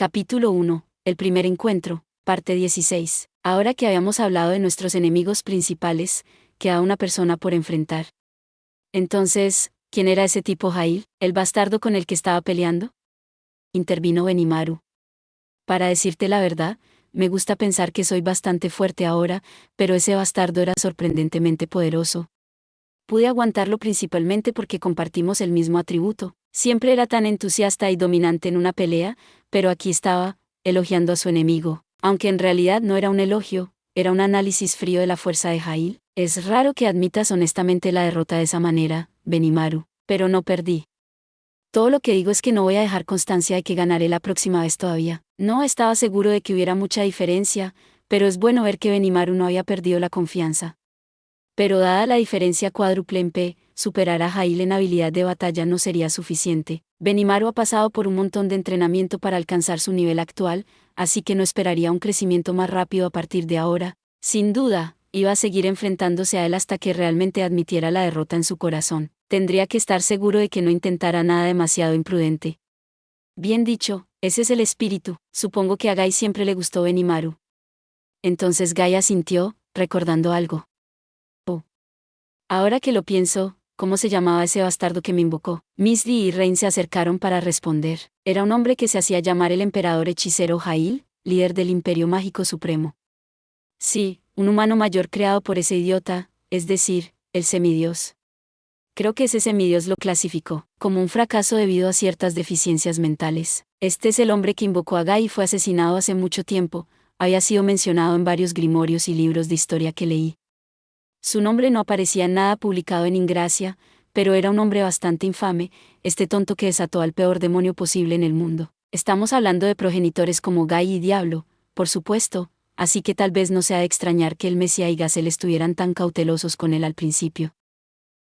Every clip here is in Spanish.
Capítulo 1. El primer encuentro. Parte 16. Ahora que habíamos hablado de nuestros enemigos principales, queda una persona por enfrentar. Entonces, ¿quién era ese tipo Jail, el bastardo con el que estaba peleando? Intervino Benimaru. Para decirte la verdad, me gusta pensar que soy bastante fuerte ahora, pero ese bastardo era sorprendentemente poderoso. Pude aguantarlo principalmente porque compartimos el mismo atributo. Siempre era tan entusiasta y dominante en una pelea, pero aquí estaba, elogiando a su enemigo. Aunque en realidad no era un elogio, era un análisis frío de la fuerza de Jail. Es raro que admitas honestamente la derrota de esa manera, Benimaru, pero no perdí. Todo lo que digo es que no voy a dejar constancia de que ganaré la próxima vez todavía. No estaba seguro de que hubiera mucha diferencia, pero es bueno ver que Benimaru no había perdido la confianza. Pero dada la diferencia cuádruple en P, superar a Jail en habilidad de batalla no sería suficiente. Benimaru ha pasado por un montón de entrenamiento para alcanzar su nivel actual, así que no esperaría un crecimiento más rápido a partir de ahora. Sin duda, iba a seguir enfrentándose a él hasta que realmente admitiera la derrota en su corazón. Tendría que estar seguro de que no intentara nada demasiado imprudente. Bien dicho, ese es el espíritu. Supongo que a Gai siempre le gustó Benimaru. Entonces Gai asintió, recordando algo. Ahora que lo pienso, ¿cómo se llamaba ese bastardo que me invocó? Misty y Rain se acercaron para responder. Era un hombre que se hacía llamar el emperador hechicero Jail, líder del Imperio Mágico Supremo. Sí, un humano mayor creado por ese idiota, es decir, el semidios. Creo que ese semidios lo clasificó como un fracaso debido a ciertas deficiencias mentales. Este es el hombre que invocó a Gai y fue asesinado hace mucho tiempo, había sido mencionado en varios grimorios y libros de historia que leí. Su nombre no aparecía en nada publicado en Ingracia, pero era un hombre bastante infame, este tonto que desató al peor demonio posible en el mundo. Estamos hablando de progenitores como Gai y Diablo, por supuesto, así que tal vez no sea de extrañar que el Mesías y Gazel estuvieran tan cautelosos con él al principio.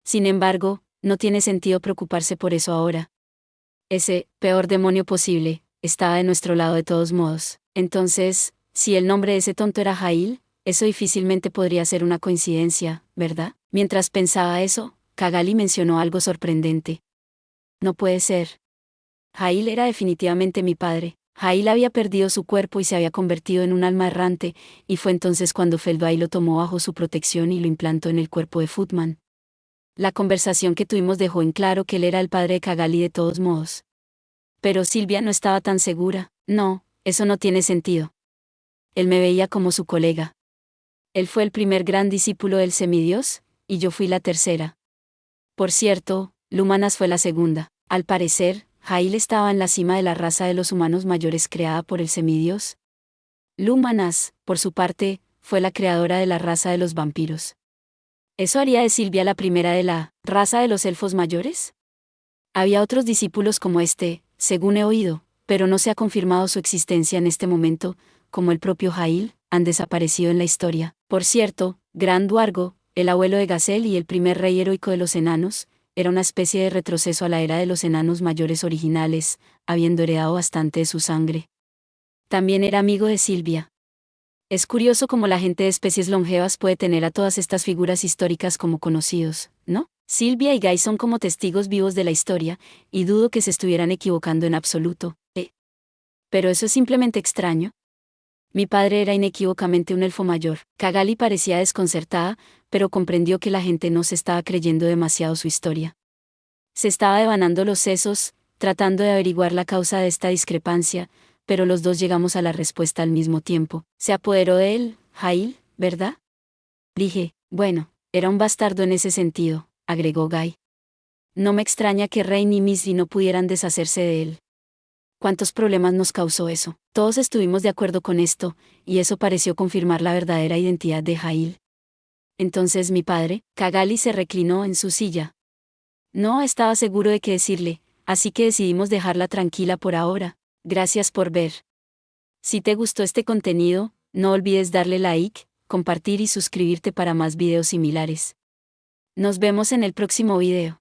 Sin embargo, no tiene sentido preocuparse por eso ahora. Ese peor demonio posible estaba de nuestro lado de todos modos. Entonces, si el nombre de ese tonto era Jail, eso difícilmente podría ser una coincidencia, ¿verdad? Mientras pensaba eso, Cagali mencionó algo sorprendente. No puede ser. Jail era definitivamente mi padre. Jail había perdido su cuerpo y se había convertido en un alma errante, y fue entonces cuando Feldway lo tomó bajo su protección y lo implantó en el cuerpo de Footman. La conversación que tuvimos dejó en claro que él era el padre de Cagali de todos modos. Pero Silvia no estaba tan segura. No, eso no tiene sentido. Él me veía como su colega. Él fue el primer gran discípulo del semidios, y yo fui la tercera. Por cierto, Lumanas fue la segunda. Al parecer, Jail estaba en la cima de la raza de los humanos mayores creada por el semidios. Lumanas, por su parte, fue la creadora de la raza de los vampiros. ¿Eso haría de Silvia la primera de la raza de los elfos mayores? Había otros discípulos como este, según he oído, pero no se ha confirmado su existencia en este momento, como el propio Jail, han desaparecido en la historia. Por cierto, Gran Duargo, el abuelo de Gazel y el primer rey heroico de los enanos, era una especie de retroceso a la era de los enanos mayores originales, habiendo heredado bastante de su sangre. También era amigo de Silvia. Es curioso cómo la gente de especies longevas puede tener a todas estas figuras históricas como conocidos, ¿no? Silvia y Guy son como testigos vivos de la historia, y dudo que se estuvieran equivocando en absoluto. Pero eso es simplemente extraño. Mi padre era inequívocamente un elfo mayor. Cagali parecía desconcertada, pero comprendió que la gente no se estaba creyendo demasiado su historia. Se estaba devanando los sesos, tratando de averiguar la causa de esta discrepancia, pero los dos llegamos a la respuesta al mismo tiempo. Se apoderó de él, Jail, ¿verdad? Dije, bueno, era un bastardo en ese sentido, agregó Guy. No me extraña que Rain y Missy no pudieran deshacerse de él. ¿Cuántos problemas nos causó eso? Todos estuvimos de acuerdo con esto, y eso pareció confirmar la verdadera identidad de Jail. Entonces mi padre, Cagali, se reclinó en su silla. No estaba seguro de qué decirle, así que decidimos dejarla tranquila por ahora. Gracias por ver. Si te gustó este contenido, no olvides darle like, compartir y suscribirte para más videos similares. Nos vemos en el próximo video.